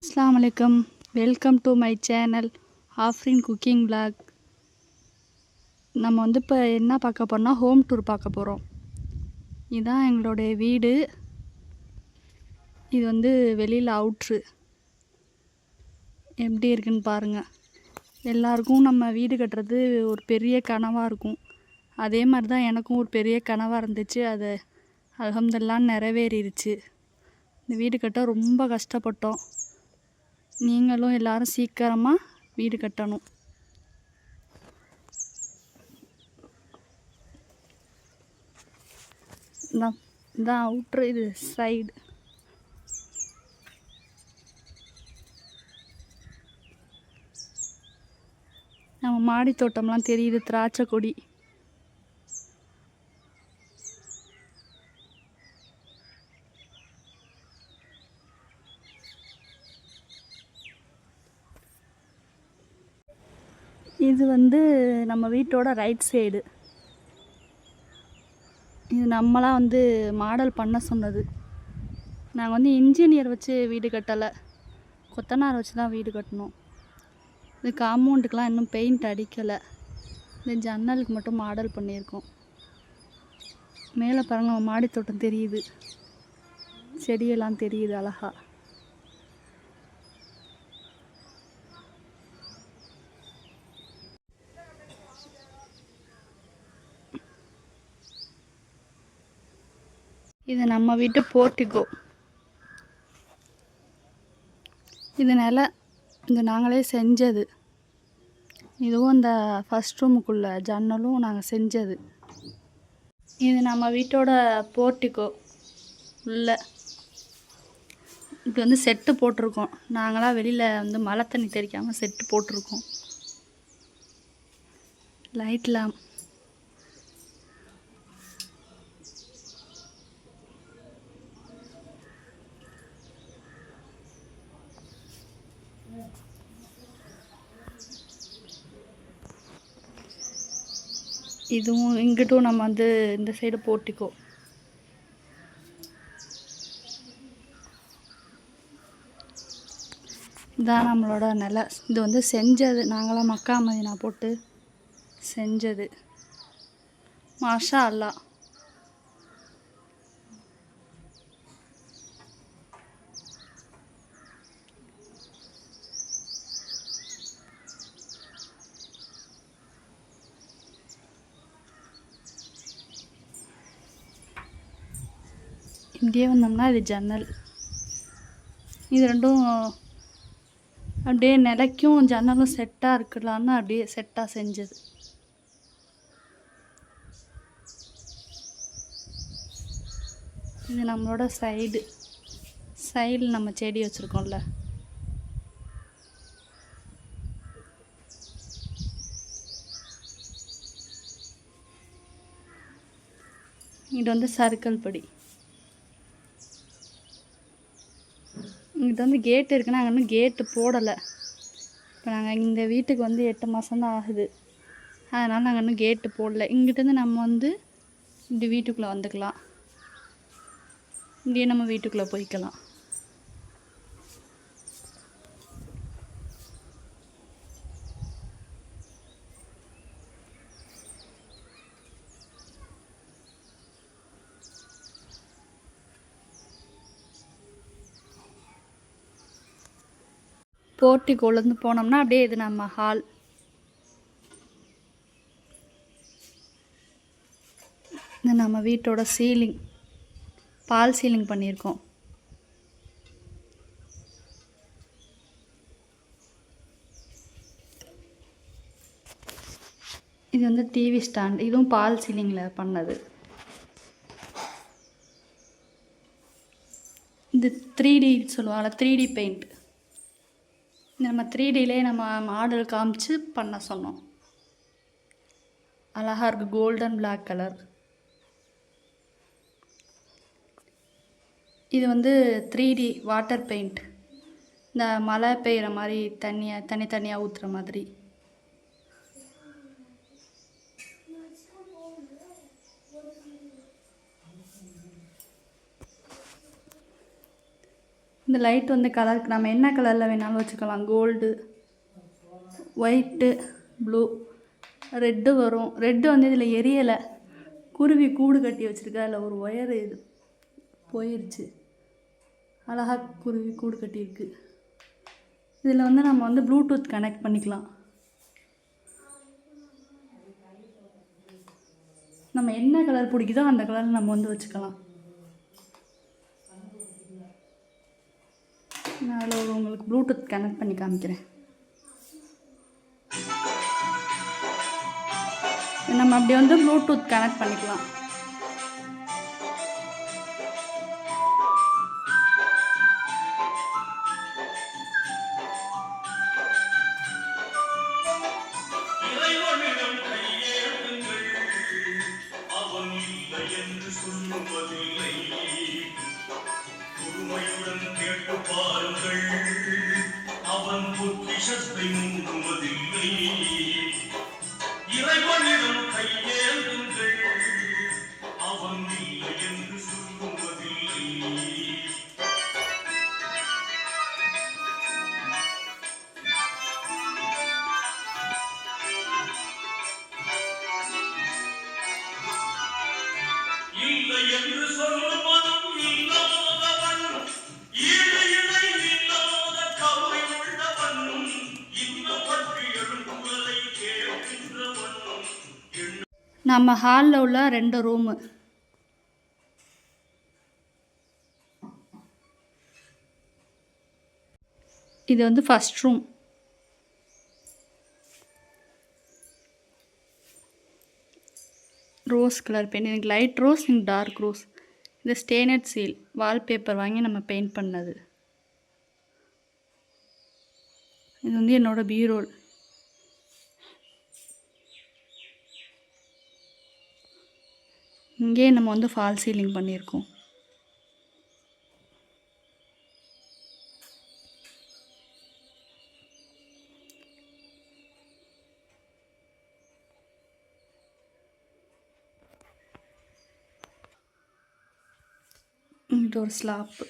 அஸ்ஸலாமு அலைக்கும். Welcome to my channel Afreen cooking vlog. நம்ம வந்து இப்போ என்ன பார்க்க போறோம்னா ஹோம் டூர் பார்க்க போகிறோம். இதுதான் எங்களுடைய வீடு. இது வந்து வெளியில் அவுட்ரு எப்படி இருக்குன்னு பாருங்கள். எல்லாருக்கும் நம்ம வீடு கட்டுறது ஒரு பெரிய கனவாக இருக்கும். அதே மாதிரி தான் எனக்கும் ஒரு பெரிய கனவாக இருந்துச்சு. அது அல்ஹம்துலில்லாஹ் நிறைவேறிடுச்சு. இந்த வீடு கட்ட ரொம்ப கஷ்டப்பட்டோம். நீங்களும் எல்லாரும் சீக்கிரமாக வீடு கட்டணும். இதான் அவுட்ரு, இது சைடு. நம்ம மாடி தோட்டம்லாம் தெரியுது, திராட்சை கொடி. இது வந்து நம்ம வீட்டோட ரைட் சைடு. இது நம்மளாம் வந்து மாடல் பண்ண சொன்னது. நாங்கள் வந்து இன்ஜினியர் வச்சு வீடு கட்டலை, கொத்தனார் வச்சு தான் வீடு கட்டணும். இது காம்பவுண்டுக்கெலாம் இன்னும் பெயிண்ட் அடிக்கலை. இந்த ஜன்னலுக்கு மட்டும் மாடல் பண்ணியிருக்கோம். மேலே பாருங்கள், நம்ம மாடி தோட்டம் தெரியுது, செடியெல்லாம் தெரியுது அழகா. இது நம்ம வீட்டு போர்ட்டிகோ. இது இது நாங்களே செஞ்சது. இதுவும் இந்த ஃபஸ்ட் ரூமுக்குள்ள ஜன்னலும் நாங்கள் செஞ்சது. இது நம்ம வீட்டோட போர்ட்டிகோ உள்ள. இப்படி வந்து செட்டு போட்டிருக்கோம். நாங்களாம் வெளியில் வந்து மழை தண்ணி தெளிக்காமல் செட்டு போட்டிருக்கோம். லைட்லாம் இதுவும் இங்கிட்டும் நம்ம வந்து இந்த சைடு போர்ட்டிகோ. இதான் நம்மளோட நிலை. இது வந்து செஞ்சது நாங்களாம் மக்கா மதீனா போட்டு செஞ்சது. மாஷா அல்லாஹ். இப்படியே வந்தோம்னா இது ஜன்னல். இது ரெண்டும் அப்படியே நிலைக்கும் ஜன்னலும் செட்டாக இருக்கலான்னு அப்படியே செட்டாக செஞ்சது. இது நம்மளோட சைடு நம்ம செடி வச்சுருக்கோம்ல. இது வந்து சர்க்கல் படி. இங்கிட்ட வந்து கேட்டு இருக்குன்னா நாங்கள் இன்னும் கேட்டு போடலை. இப்போ நாங்கள் இந்த வீட்டுக்கு வந்து 8 மாதம்தான் ஆகுது. அதனால் நாங்கள் இன்னும் கேட்டு போடலை. இங்கிட்டேருந்து நம்ம வந்து இப்படி வீட்டுக்குள்ளே வந்துக்கலாம். இங்கேயே நம்ம வீட்டுக்குள்ளே போய்க்கலாம். போர்ட்டிகோலேருந்து போனோம்னா அப்படியே இது நம்ம ஹால். இது நம்ம வீட்டோட சீலிங், பால் சீலிங் பண்ணியிருக்கோம். இது வந்து டிவி ஸ்டாண்ட். இதுவும் பால் சீலிங்கில் பண்ணது. இது 3D சொல்லுவாங்கள்ல, 3D பெயிண்ட். நம்ம 3Dலே நம்ம மாடல் காமிச்சு பண்ண சொன்னோம். அழகாக இருக்குது, கோல்டன் பிளாக் கலர். இது வந்து 3D வாட்டர் பெயிண்ட். இந்த மழை பெய்கிற மாதிரி தனியாக ஊற்றுற மாதிரி. இந்த லைட் வந்து கலருக்கு நம்ம என்ன கலரில் வேணாலும் வச்சுக்கலாம். கோல்டு, ஒயிட்டு, ப்ளூ, ரெட்டு வரும். ரெட்டு வந்து இதில் எரியலை, குருவி கூடு கட்டி வச்சுருக்கா. அதில் ஒரு ஒயரு இது போயிடுச்சு. அழகாக குருவி கூடு கட்டியிருக்கு. இதில் வந்து நம்ம வந்து ப்ளூடூத் கனெக்ட் பண்ணிக்கலாம். நம்ம என்ன கலர் பிடிக்குதோ அந்த கலர் நம்ம வந்து வச்சுக்கலாம். நான் அதில் உங்களுக்கு ப்ளூடூத் கனெக்ட் பண்ணி காமிக்கிறேன். நம்ம அப்படி வந்து ப்ளூடூத் கனெக்ட் பண்ணிக்கலாம். அவன் பொக்கிஷத்தை மூடுவதில்லை. இறைவனிடம் கையேந்துங்கள், அவன் இல்லை என்று சொல்லுவதில்லை. இல்லை என்று சொல்லும் மனம் இல்லாதவன், ஈடு இணை இல்லாத கருணை உள்ளவன், இன்னும் பற்றி எழுந்துவதை கேட்கின்றவன். நம்ம ஹாலில் உள்ள 2 ரூமு. இது வந்து first room. Rose colour paint. எனக்கு லைட் ரோஸ், எனக்கு டார்க் ரோஸ். இது ஸ்டெயினட் சீல் வால்பேப்பர் வாங்கி நம்ம பெயிண்ட் பண்ணது. இது வந்து என்னோடய பீரோல். இங்கேயே நம்ம வந்து ஃபால் சீலிங் பண்ணியிருக்கோம். இது ஒரு ஸ்லாப்பு.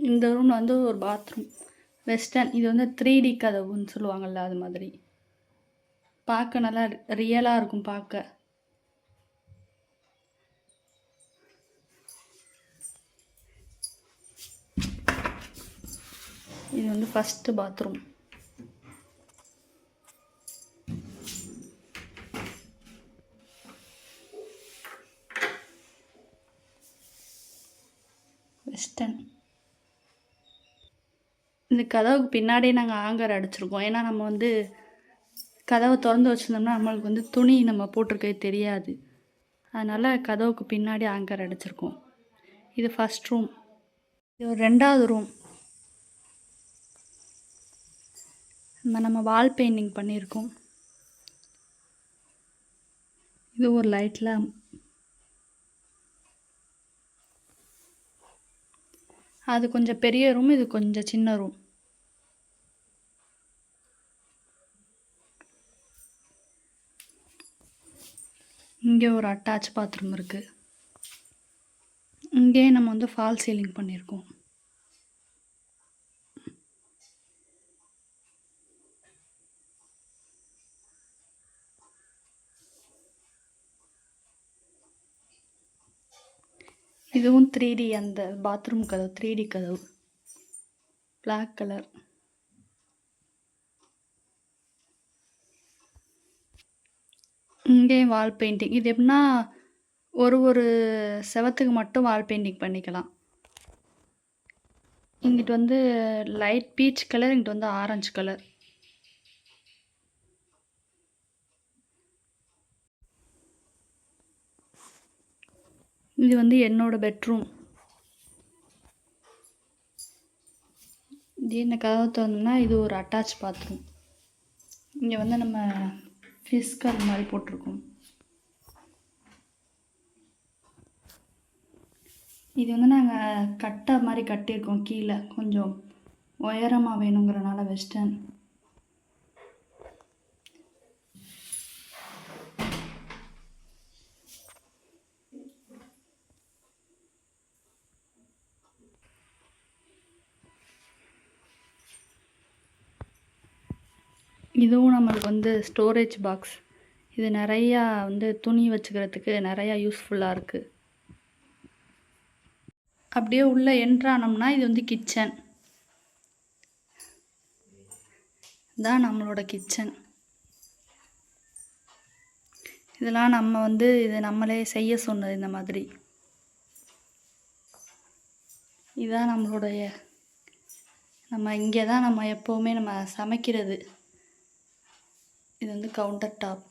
இந்த ரூம் வந்து ஒரு பாத்ரூம். வெஸ்டர்ன். இது வந்து 3D கதவுன்னு சொல்லுவாங்கள்ல, அது மாதிரி. பார்க்க நல்லா ரியலாக இருக்கும் பார்க்க. இது வந்து ஃபஸ்ட்டு பாத்ரூம். வெஸ்டர்ன். இந்த கதவுக்கு பின்னாடியே நாங்கள் ஆங்கர் அடிச்சிருக்கோம். ஏன்னா நம்ம வந்து கதவை திறந்து வச்சுருந்தோம்னா நம்மளுக்கு வந்து துணி நம்ம போட்டிருக்கவே தெரியாது. அதனால் கதவுக்கு பின்னாடி ஆங்கர் அடிச்சிருக்கோம். இது ஃபஸ்ட் ரூம். இது ஒரு 2வது ரூம். நம்ம வால் பெயிண்டிங் பண்ணியிருக்கோம். இது ஒரு லைட் லேம்ப். அது கொஞ்சம் பெரிய ரூம், இது கொஞ்சம் சின்ன ரூம். இங்கே ஒரு அட்டாச் பாத்ரூம் இருக்குது. இங்கே நம்ம வந்து ஃபால் சீலிங் பண்ணியிருக்கோம். இதுவும் 3D. அந்த பாத்ரூம் கதவு 3D கதவு, பிளாக் கலர். இங்கே வால் பெயிண்டிங். இது எப்படின்னா ஒரு செவத்துக்கு மட்டும் வால் பெயிண்டிங் பண்ணிக்கலாம். இங்கிட்டு வந்து லைட் பீச் கலர், இங்கிட்டு வந்து ஆரஞ்சு கலர். இது வந்து என்னோடய பெட்ரூம். இது என்ன கதவை திறந்தோம்னா இது ஒரு அட்டாச் பாத்ரூம். இங்கே வந்து நம்ம ஃபிஸ்கல் மாதிரி போட்டிருக்கோம். இது வந்து நாங்கள் கட்டை மாதிரி கட்டியிருக்கோம். கீழே கொஞ்சம் உயரமாக வேணுங்கிறனால வெஸ்டர்ன். இதுவும் நம்மளுக்கு வந்து ஸ்டோரேஜ் பாக்ஸ். இது நிறையா வந்து துணி வச்சுக்கிறதுக்கு நிறையா யூஸ்ஃபுல்லாக இருக்குது. அப்படியே உள்ளே என்ட்ரானோம்னா இது வந்து கிச்சன். தான் நம்மளோட கிச்சன். இதெல்லாம் நம்ம வந்து இது நம்மளே செய்ய சொன்னது. இந்த மாதிரி இதான் நம்மளுடைய நம்ம இங்கே தான் நம்ம எப்போவுமே நம்ம சமைக்கிறது. இது வந்து கவுண்டர் டாப்.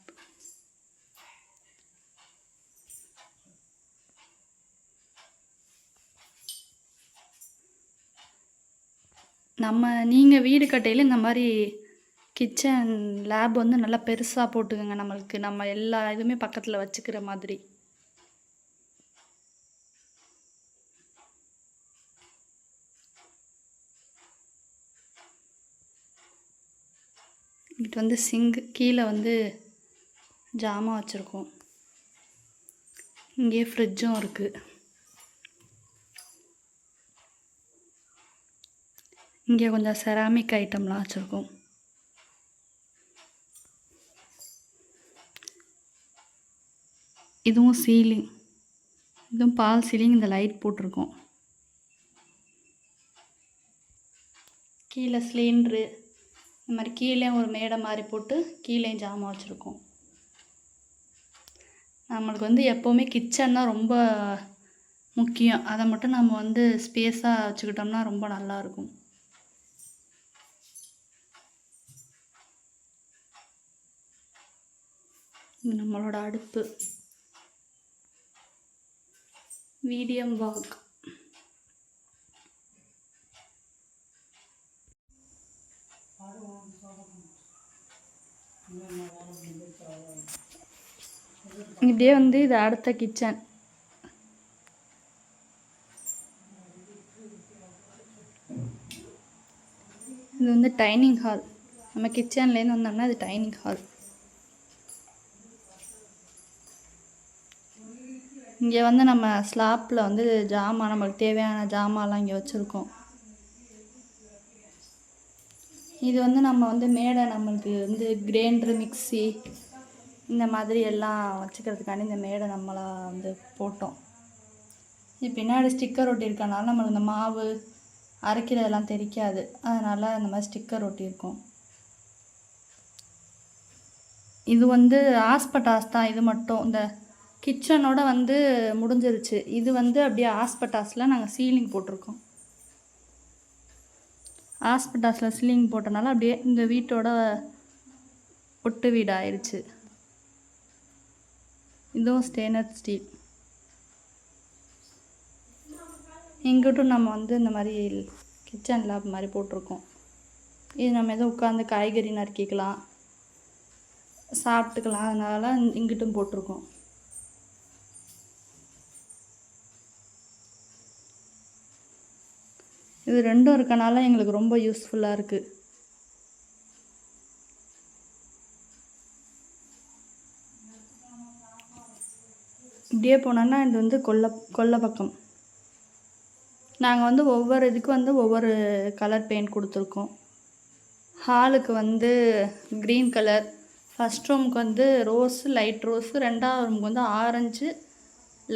நீங்கள் வீடு கட்டையில் இந்த மாதிரி கிச்சன் லேப் வந்து நல்லா பெருசாக போட்டுக்கோங்க. நம்மளுக்கு நம்ம எல்லா இதுவுமே பக்கத்தில் வச்சுக்கிற மாதிரி. இங்கிட்ட வந்து சிங்க், கீழே வந்து ஜாமான் வச்சுருக்கோம். இங்கே ஃப்ரிட்ஜும் இருக்குது. இங்கே கொஞ்சம் செராமிக் ஐட்டம்லாம் வச்சுருக்கோம். இதுவும் சீலிங். இதுவும் பால் சீலிங். இந்த லைட் போட்டிருக்கோம். கீழே சிலிண்ட்ரு இந்த மாதிரி கீழே ஒரு மேடை மாதிரி போட்டு கீழே ஜாமான் வச்சுருக்கோம். நம்மளுக்கு வந்து எப்போவுமே கிச்சன் தான் ரொம்ப முக்கியம். அதை மட்டும் நம்ம வந்து ஸ்பேஸாக வச்சுக்கிட்டோம்னா ரொம்ப நல்லாயிருக்கும். இது நம்மளோட அடுப்பு. Medium walk. இப்படியே வந்து இது அடுத்த கிச்சன். இது வந்து டைனிங் ஹால். நம்ம கிச்சன்லேருந்து வந்தோம்னா இது டைனிங் ஹால். இங்கே வந்து நம்ம ஸ்லாப்பில் வந்து ஜாமான், நம்மளுக்கு தேவையான ஜாமான்லாம் இங்கே வச்சுருக்கோம். இது வந்து நம்ம வந்து மேடை, நம்மளுக்கு வந்து கிரைண்டரு, மிக்ஸி இந்த மாதிரி எல்லாம் வச்சுக்கிறதுக்காண்டி இந்த மேடை நம்மளாக வந்து போட்டோம். இது பின்னாடி ஸ்டிக்கர் ஒட்டியிருக்கனால நம்மளுக்கு இந்த மாவு அரைக்கிறதெல்லாம் தெரிக்காது. அதனால் இந்த மாதிரி ஸ்டிக்கர் ஒட்டியிருக்கோம். இது வந்து ஹாஸ்பட்டாஸ் தான். இது மட்டும் இந்த கிச்சனோட வந்து முடிஞ்சிருச்சு. இது வந்து அப்படியே ஹாஸ்பட்டாஸில் நாங்கள் சீலிங் போட்டிருக்கோம். ஹாஸ்பட்டாஸில் சீலிங் போட்டனால அப்படியே இந்த வீட்டோட ஒட்டு வீடு ஆயிடுச்சு. இதுவும் ஸ்டெயின்லெஸ் ஸ்டீல். இங்கிட்டும் நம்ம வந்து இந்த மாதிரி கிச்சன் லேப் மாதிரி போட்டிருக்கோம். இது நம்ம எதுவும் உட்காந்து காய்கறி நறுக்கிக்கலாம், சாப்பிட்டுக்கலாம். அதனால இங்கிட்டும் போட்டிருக்கோம். இது ரெண்டும் இருக்கனால எங்களுக்கு ரொம்ப யூஸ்ஃபுல்லாக இருக்குது. இப்படியே போனோன்னா இது வந்து கொல்லை பக்கம். நாங்கள் வந்து ஒவ்வொரு இதுக்கு வந்து ஒவ்வொரு கலர் பெயிண்ட் கொடுத்துருக்கோம். ஹாலுக்கு வந்து க்ரீன் கலர், ஃபஸ்ட் ரூமுக்கு வந்து ரோஸு, லைட் ரோஸு, ரெண்டாவது ரூமுக்கு வந்து ஆரஞ்சு,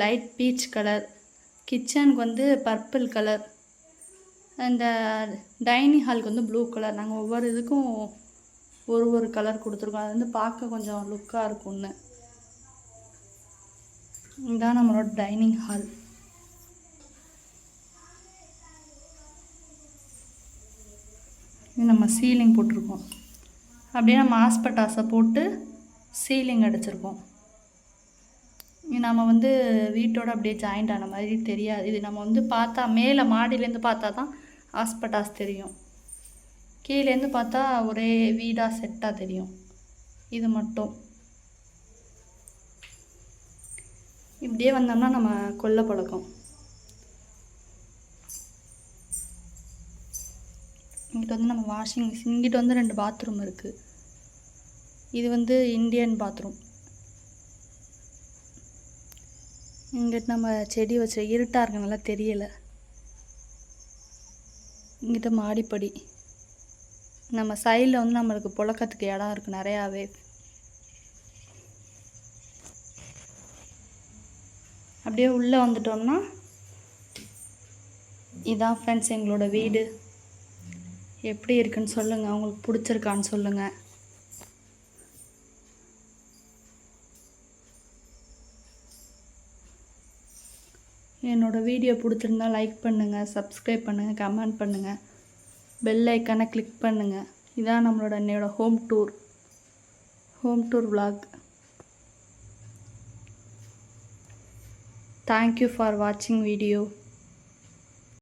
லைட் பீச் கலர், கிச்சனுக்கு வந்து பர்பிள் கலர், இந்த டைனிங் ஹாலுக்கு வந்து ப்ளூ கலர். நாங்கள் ஒவ்வொரு இதுக்கும் ஒரு கலர் கொடுத்துருக்கோம். அது வந்து பார்க்க கொஞ்சம் லுக்காக இருக்கும்னு. இதுதான் நம்மளோட டைனிங் ஹால். இது நம்ம சீலிங் போட்டிருக்கோம். அப்படியே நம்ம ஹாஸ்பட்டாஸை போட்டு சீலிங் அடிச்சிருக்கோம். இது நம்ம வந்து வீட்டோட அப்படியே ஜாயிண்ட் ஆன மாதிரி தெரியாது. இது நம்ம வந்து பார்த்தா மேலே மாடியிலேருந்து பார்த்தா தான் ஹாஸ்பட்டாஸ் தெரியும். கீழேருந்து பார்த்தா ஒரே வீடாக செட்டாக தெரியும். இது மட்டும் இப்படியே வந்தோம்னா நம்ம கொல்லை பழக்கம். இங்கிட்ட வந்து நம்ம வாஷிங் மிஷின். இங்கிட்ட வந்து 2 பாத்ரூம் இருக்குது. இது வந்து இந்தியன் பாத்ரூம். இங்கிட்ட நம்ம செடி வச்ச இருட்டாக இருக்கனால தெரியலை. இங்கிட்ட மாடிப்படி. நம்ம சைடில் வந்து நம்மளுக்கு புழக்கத்துக்கு இடம் இருக்குது நிறையாவே. அப்படியே உள்ளே வந்துட்டோம்னா இதான் ஃப்ரெண்ட்ஸ் எங்களோட வீடு. எப்படி இருக்குன்னு சொல்லுங்கள், உங்களுக்கு பிடிச்சிருக்கான்னு சொல்லுங்கள். என்னோடய வீடியோ பிடிச்சிருந்தா லைக் பண்ணுங்கள், சப்ஸ்கிரைப் பண்ணுங்கள், கமெண்ட் பண்ணுங்கள், பெல் ஐக்கானை கிளிக் பண்ணுங்கள். இதான் என்னோட home tour vlog. Thank you for watching video.